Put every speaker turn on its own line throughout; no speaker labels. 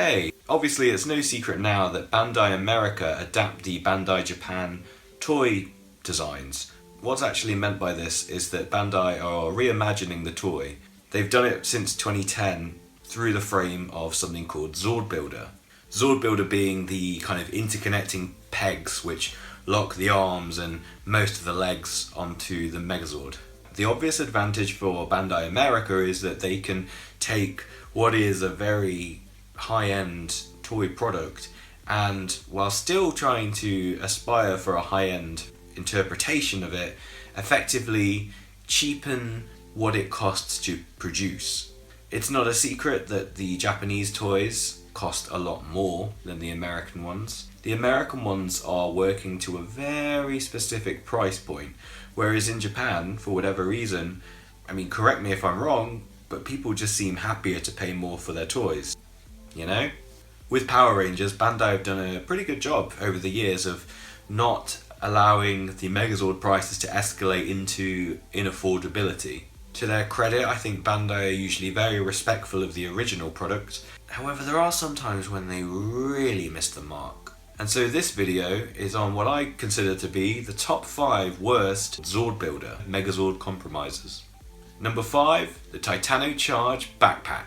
Hey, obviously it's no secret now that Bandai America adapt the Bandai Japan toy designs. What's actually meant by this is that Bandai are reimagining the toy. They've done it since 2010 through the frame of something called Zordbuilder. Zordbuilder being the kind of interconnecting pegs which lock the arms and most of the legs onto the Megazord. The obvious advantage for Bandai America is that they can take what is a very high-end toy product and, while still trying to aspire for a high-end interpretation of it, effectively cheapen what it costs to produce. It's not a secret that the Japanese toys cost a lot more than the American ones. The American ones are working to a very specific price point, whereas in Japan, for whatever reason, correct me if I'm wrong, but people just seem happier to pay more for their toys, you know? With Power Rangers, Bandai have done a pretty good job over the years of not allowing the Megazord prices to escalate into inaffordability. To their credit, I think Bandai are usually very respectful of the original product. However, there are some times when they really miss the mark. And so this video is on what I consider to be the top 5 worst Zordbuilder Megazord compromises. Number 5, the Titano Charge Backpack.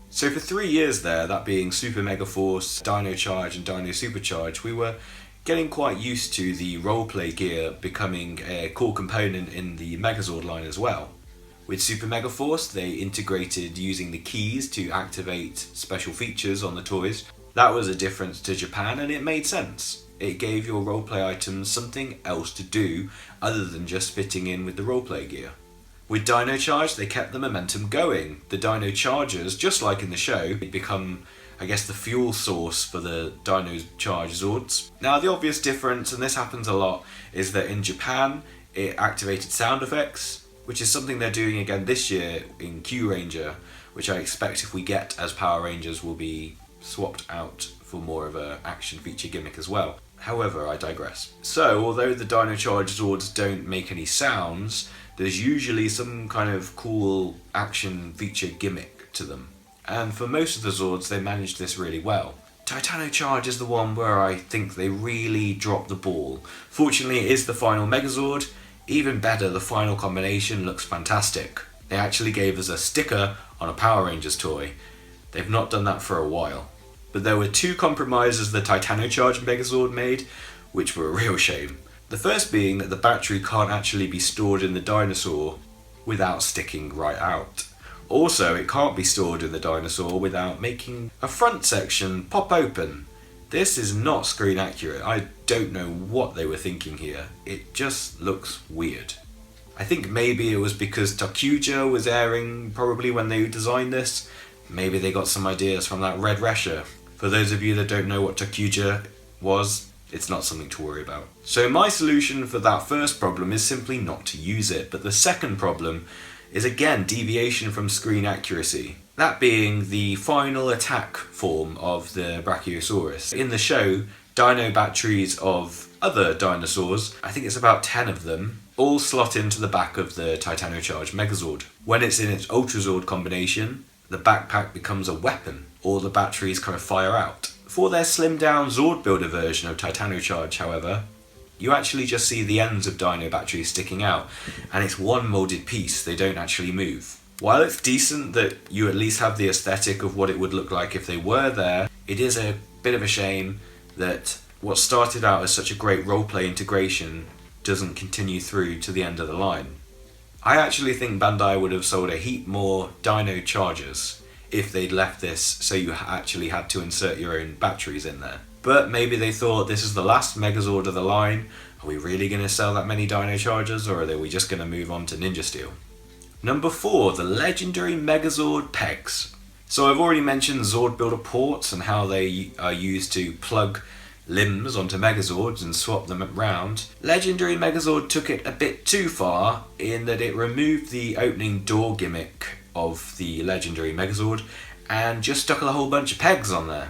So for 3 years there, that being Super Mega Force, Dino Charge and Dino Supercharge, we were getting quite used to the roleplay gear becoming a core component in the Megazord line as well. With Super Mega Force, they integrated using the keys to activate special features on the toys. That was a difference to Japan, and it made sense. It gave your roleplay items something else to do other than just fitting in with the roleplay gear. With Dino Charge, they kept the momentum going. The Dino Chargers, just like in the show, become, the fuel source for the Dino Charge Zords. Now, the obvious difference, and this happens a lot, is that in Japan, it activated sound effects, which is something they're doing again this year in Q Ranger, which I expect if we get as Power Rangers will be swapped out for more of an action feature gimmick as well. However, I digress. So, although the Dino Charge Zords don't make any sounds, there's usually some kind of cool action feature gimmick to them. And for most of the Zords, they managed this really well. Titano Charge is the one where I think they really dropped the ball. Fortunately, it is the final Megazord. Even better, the final combination looks fantastic. They actually gave us a sticker on a Power Rangers toy. They've not done that for a while. But there were 2 compromises the Titano Charge Megazord made, which were a real shame. The first being that the battery can't actually be stored in the dinosaur without sticking right out. Also, it can't be stored in the dinosaur without making a front section pop open. This is not screen accurate. I don't know what they were thinking here. It just looks weird. I think maybe it was because Takuja was airing probably when they designed this. Maybe they got some ideas from that Red Resha. For those of you that don't know what Takuja was, it's not something to worry about. So my solution for that first problem is simply not to use it, but the second problem is again deviation from screen accuracy. That being the final attack form of the Brachiosaurus. In the show, dino batteries of other dinosaurs, I think it's about 10 of them, all slot into the back of the Titano Charge Megazord. When it's in its Ultrazord combination, the backpack becomes a weapon, or the batteries kind of fire out. For their slimmed down Zordbuilder version of Titano Charge, however, you actually just see the ends of dino batteries sticking out, and it's one moulded piece, they don't actually move. While it's decent that you at least have the aesthetic of what it would look like if they were there, it is a bit of a shame that what started out as such a great roleplay integration doesn't continue through to the end of the line. I actually think Bandai would have sold a heap more Dino Chargers if they'd left this so you actually had to insert your own batteries in there. But maybe they thought this is the last Megazord of the line. Are we really going to sell that many Dino Chargers, or are we just going to move on to Ninja Steel? Number 4, the Legendary Megazord Pegs. So I've already mentioned Zordbuilder ports and how they are used to plug limbs onto Megazords and swap them around. Legendary Megazord took it a bit too far in that it removed the opening door gimmick of the Legendary Megazord and just stuck a whole bunch of pegs on there.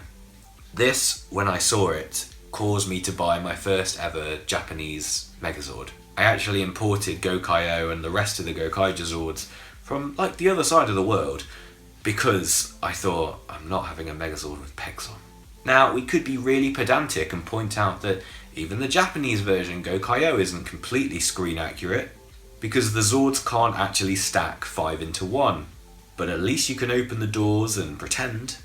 This, when I saw it, caused me to buy my first ever Japanese Megazord. I actually imported Gokaiō and the rest of the Gokaigerzords from the other side of the world because I thought I'm not having a Megazord with pegs on. Now, we could be really pedantic and point out that even the Japanese version, Go-Kaio, isn't completely screen accurate, because the Zords can't actually stack 5 into 1. But at least you can open the doors and pretend.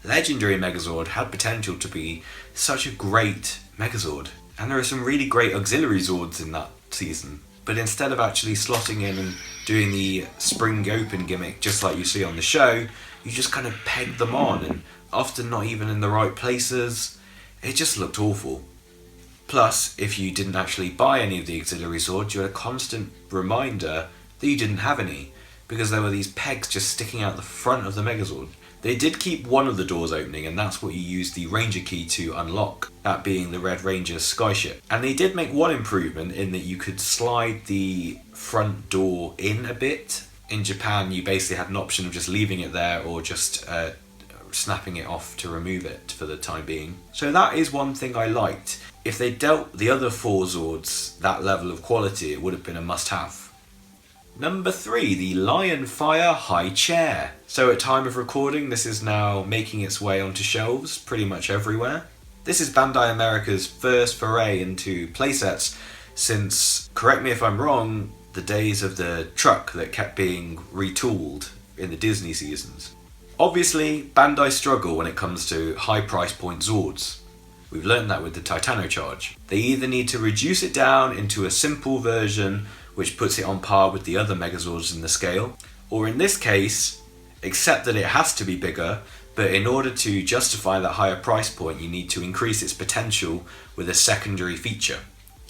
Legendary Megazord had potential to be such a great Megazord, and there are some really great auxiliary Zords in that season. But instead of actually slotting in and doing the spring open gimmick just like you see on the show, you just kind of pegged them on, and often not even in the right places. It just looked awful. Plus, if you didn't actually buy any of the auxiliary Zords, you had a constant reminder that you didn't have any, because there were these pegs just sticking out the front of the Megazord. They did keep one of the doors opening, and that's what you use the Ranger key to unlock, that being the Red Ranger's skyship. And they did make one improvement in that you could slide the front door in a bit. In Japan, you basically had an option of just leaving it there or just snapping it off to remove it for the time being. So that is one thing I liked. If they dealt the other 4 Zords that level of quality, it would have been a must-have. Number 3, the Lionfire High Chair. So at time of recording, this is now making its way onto shelves pretty much everywhere. This is Bandai America's first foray into playsets since, correct me if I'm wrong, the days of the truck that kept being retooled in the Disney seasons. Obviously, Bandai struggle when it comes to high price point Zords. We've learned that with the Titano charge. They either need to reduce it down into a simple version which puts it on par with the other Megazords in the scale, or in this case, accept that it has to be bigger, but in order to justify that higher price point you need to increase its potential with a secondary feature.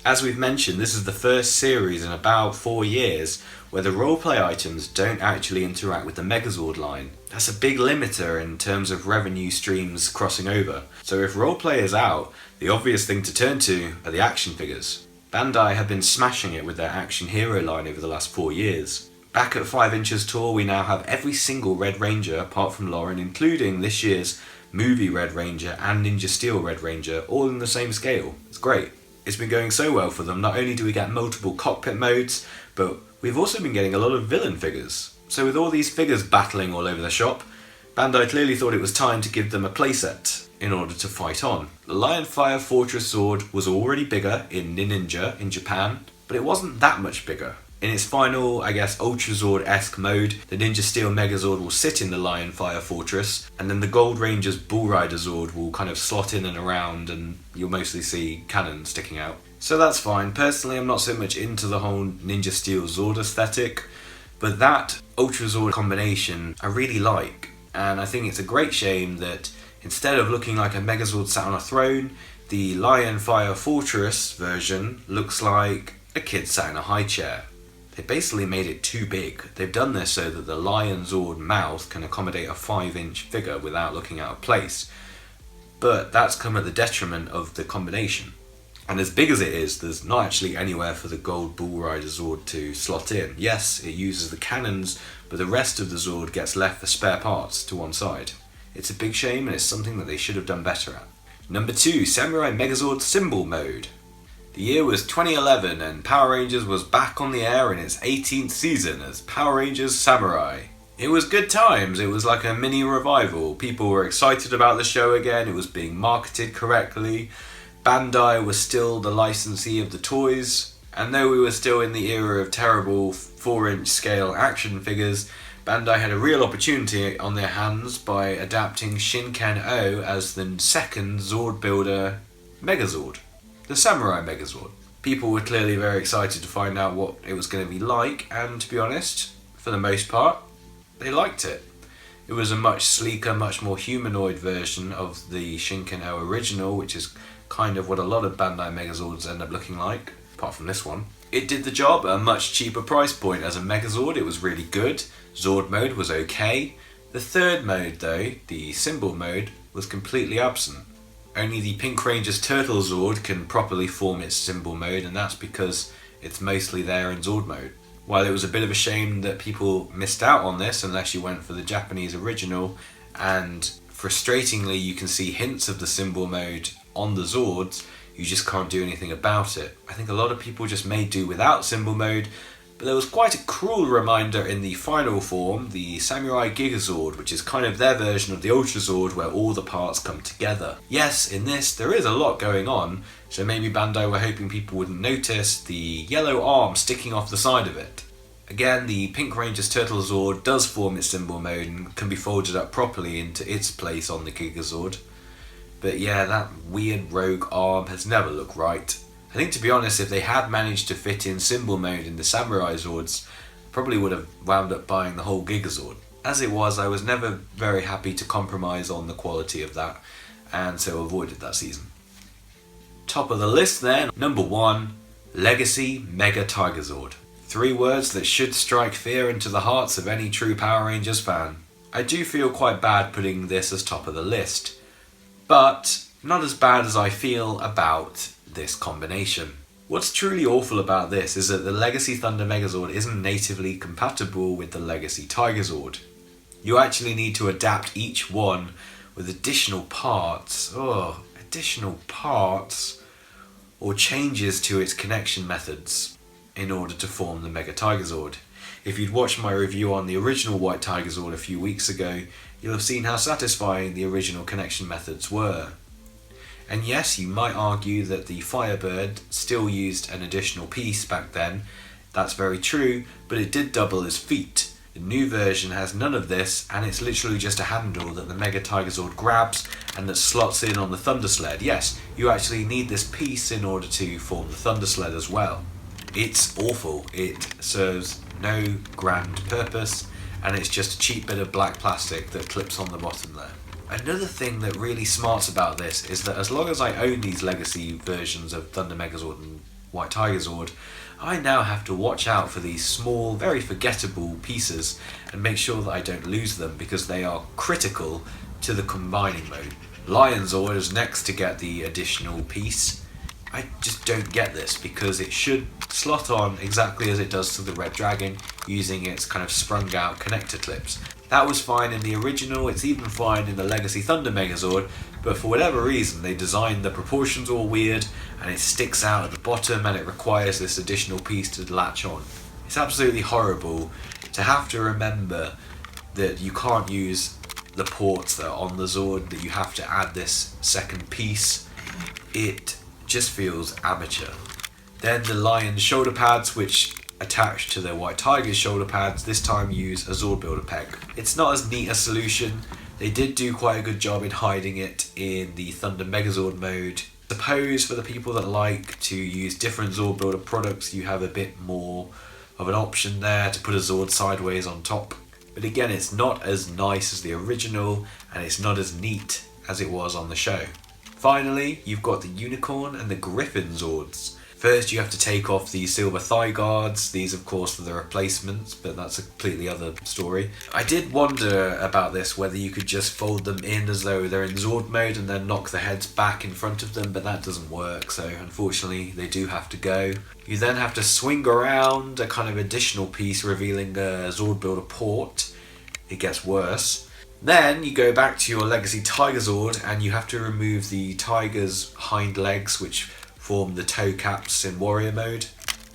As we've mentioned, this is the first series in about 4 years where the roleplay items don't actually interact with the Megazord line. That's a big limiter in terms of revenue streams crossing over. So if roleplay is out, the obvious thing to turn to are the action figures. Bandai have been smashing it with their action hero line over the last 4 years. Back at 5 inches tall, we now have every single Red Ranger apart from Lauren, including this year's movie Red Ranger and Ninja Steel Red Ranger, all in the same scale. It's great. It's been going so well for them. Not only do we get multiple cockpit modes, but we've also been getting a lot of villain figures. So with all these figures battling all over the shop, Bandai clearly thought it was time to give them a playset in order to fight on. The Lionfire Fortress Zord was already bigger in Ninja in Japan, but it wasn't that much bigger. In its final, I guess, Ultra Zord-esque mode, the Ninja Steel Megazord will sit in the Lionfire Fortress, and then the Gold Ranger's Bull Rider Zord will kind of slot in and around, and you'll mostly see cannons sticking out. So that's fine. Personally, I'm not so much into the whole Ninja Steel Zord aesthetic, but that Ultra Zord combination I really like, and I think it's a great shame that instead of looking like a Megazord sat on a throne, the Lionfire Fortress version looks like a kid sat in a high chair. They basically made it too big. They've done this so that the Lion Zord mouth can accommodate a 5-inch figure without looking out of place. But that's come at the detriment of the combination. And as big as it is, there's not actually anywhere for the Gold Bull Rider Zord to slot in. Yes, it uses the cannons, but the rest of the Zord gets left for spare parts to one side. It's a big shame, and it's something that they should have done better at. Number 2, Samurai Megazord Symbol Mode. The year was 2011 and Power Rangers was back on the air in its 18th season as Power Rangers Samurai. It was good times. It was like a mini revival. People were excited about the show again. It was being marketed correctly. Bandai was still the licensee of the toys. And though we were still in the era of terrible 4-inch scale action figures, Bandai had a real opportunity on their hands by adapting Shinken-O as the second Zordbuilder Megazord. The Samurai Megazord. People were clearly very excited to find out what it was going to be like, and to be honest, for the most part, they liked it. It was a much sleeker, much more humanoid version of the Shinken-O original, which is kind of what a lot of Bandai Megazords end up looking like, apart from this one. It did the job at a much cheaper price point. As a Megazord, it was really good. Zord mode was okay. The third mode though, the symbol mode, was completely absent. Only the Pink Ranger's Turtle Zord can properly form its symbol mode, and that's because it's mostly there in Zord mode. While it was a bit of a shame that people missed out on this unless you went for the Japanese original, and frustratingly you can see hints of the symbol mode on the Zords, you just can't do anything about it. I think a lot of people just made do without symbol mode, But there was quite a cruel reminder in the final form, the Samurai Megazord, which is kind of their version of the Ultra Zord where all the parts come together. Yes, in this there is a lot going on, so maybe Bandai were hoping people wouldn't notice the yellow arm sticking off the side of it. Again, the Pink Ranger's Turtle Zord does form its symbol mode and can be folded up properly into its place on the Megazord. But yeah, that weird rogue arm has never looked right. I think, to be honest, if they had managed to fit in symbol mode in the Samurai Zords, I probably would have wound up buying the whole Megazord. As it was, I was never very happy to compromise on the quality of that, and so avoided that season. Top of the list then, number 1, Legacy Mega Tigerzord. 3 words that should strike fear into the hearts of any true Power Rangers fan. I do feel quite bad putting this as top of the list, but not as bad as I feel about this combination. What's truly awful about this is that the Legacy Thunder Megazord isn't natively compatible with the Legacy Tigerzord. You actually need to adapt each one with additional parts, or changes to its connection methods in order to form the Mega Tigerzord. If you'd watched my review on the original White Tigerzord a few weeks ago, you'll have seen how satisfying the original connection methods were. And yes, you might argue that the Firebird still used an additional piece back then. That's very true, but it did double as feet. The new version has none of this, and it's literally just a handle that the Mega Tigerzord grabs and that slots in on the Thunder Sled. Yes, you actually need this piece in order to form the Thunder Sled as well. It's awful. It serves no grand purpose, and it's just a cheap bit of black plastic that clips on the bottom there. Another thing that really smarts about this is that as long as I own these legacy versions of Thunder Megazord and White Tigerzord, I now have to watch out for these small, very forgettable pieces and make sure that I don't lose them because they are critical to the combining mode. Lionzord is next to get the additional piece. I just don't get this because it should slot on exactly as it does to the Red Dragon using its kind of sprung out connector clips. That was fine in the original, it's even fine in the Legacy Thunder Megazord, but for whatever reason they designed the proportions all weird and it sticks out at the bottom and it requires this additional piece to latch on. It's absolutely horrible to have to remember that you can't use the ports that are on the Zord, that you have to add this second piece. It just feels amateur. Then the Lion's shoulder pads, which attached to the White Tiger's shoulder pads, this time use a Zordbuilder peg. It's not as neat a solution. They did do quite a good job in hiding it in the Thunder Megazord mode. Suppose for the people that like to use different Zordbuilder products, you have a bit more of an option there to put a Zord sideways on top. But again, it's not as nice as the original, and it's not as neat as it was on the show. Finally, you've got the Unicorn and the Griffin Zords. First, you have to take off the silver thigh guards. These, of course, are the replacements, but that's a completely other story. I did wonder about this, whether you could just fold them in as though they're in Zord mode and then knock the heads back in front of them, but that doesn't work, so unfortunately they do have to go. You then have to swing around a kind of additional piece revealing a Zordbuilder port. It gets worse. Then you go back to your Legacy Tigerzord and you have to remove the tiger's hind legs, which form the toe caps in warrior mode.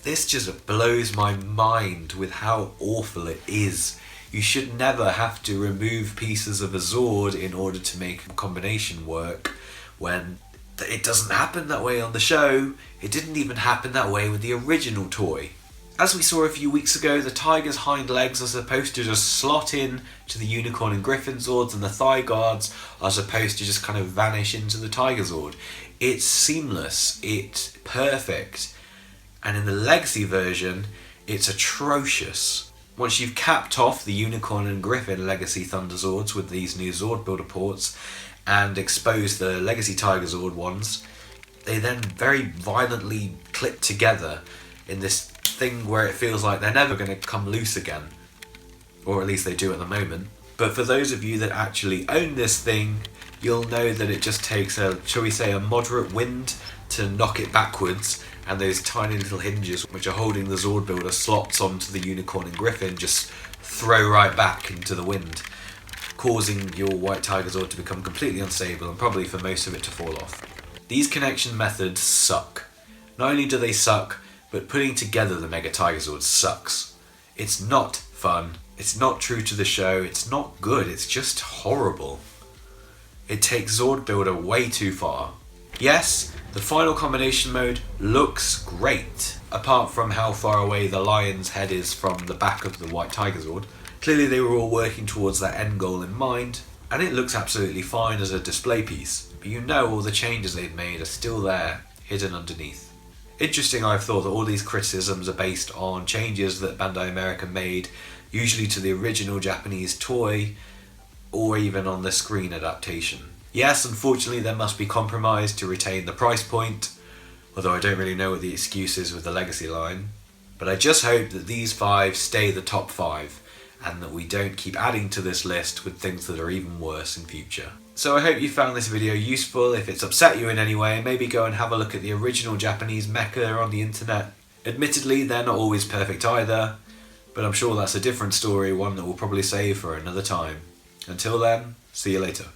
This just blows my mind with how awful it is. You should never have to remove pieces of a Zord in order to make a combination work when it doesn't happen that way on the show. It didn't even happen that way with the original toy. As we saw a few weeks ago, the tiger's hind legs are supposed to just slot in to the Unicorn and Griffin Zords, and the thigh guards are supposed to just kind of vanish into the Tigerzord. It's seamless, it's perfect, and in the Legacy version, it's atrocious. Once you've capped off the Unicorn and Griffin Legacy Thunder Zords with these new Zordbuilder ports and exposed the Legacy Tigerzord ones, they then very violently clip together in this thing where it feels like they're never going to come loose again, or at least they do at the moment. But for those of you that actually own this thing, you'll know that it just takes shall we say, a moderate wind to knock it backwards, and those tiny little hinges which are holding the Zordbuilder slots onto the Unicorn and Griffin just throw right back into the wind, causing your White Tigerzord to become completely unstable and probably for most of it to fall off. These connection methods suck. Not only do they suck, but putting together the Mega Tigerzord sucks. It's not fun, it's not true to the show, it's not good, it's just horrible. It takes Zordbuilder way too far. Yes, the final combination mode looks great, apart from how far away the lion's head is from the back of the white Tigerzord. Clearly they were all working towards that end goal in mind, and it looks absolutely fine as a display piece, but you know all the changes they've made are still there, hidden underneath. Interesting, I've thought that all these criticisms are based on changes that Bandai America made, usually to the original Japanese toy, or even on the screen adaptation. Yes, unfortunately there must be compromise to retain the price point, although I don't really know what the excuse is with the Legacy line. But I just hope that these 5 stay the top 5, and that we don't keep adding to this list with things that are even worse in future. So I hope you found this video useful. If it's upset you in any way, maybe go and have a look at the original Japanese mecha on the internet. Admittedly, they're not always perfect either, but I'm sure that's a different story, one that we'll probably save for another time. Until then, see you later.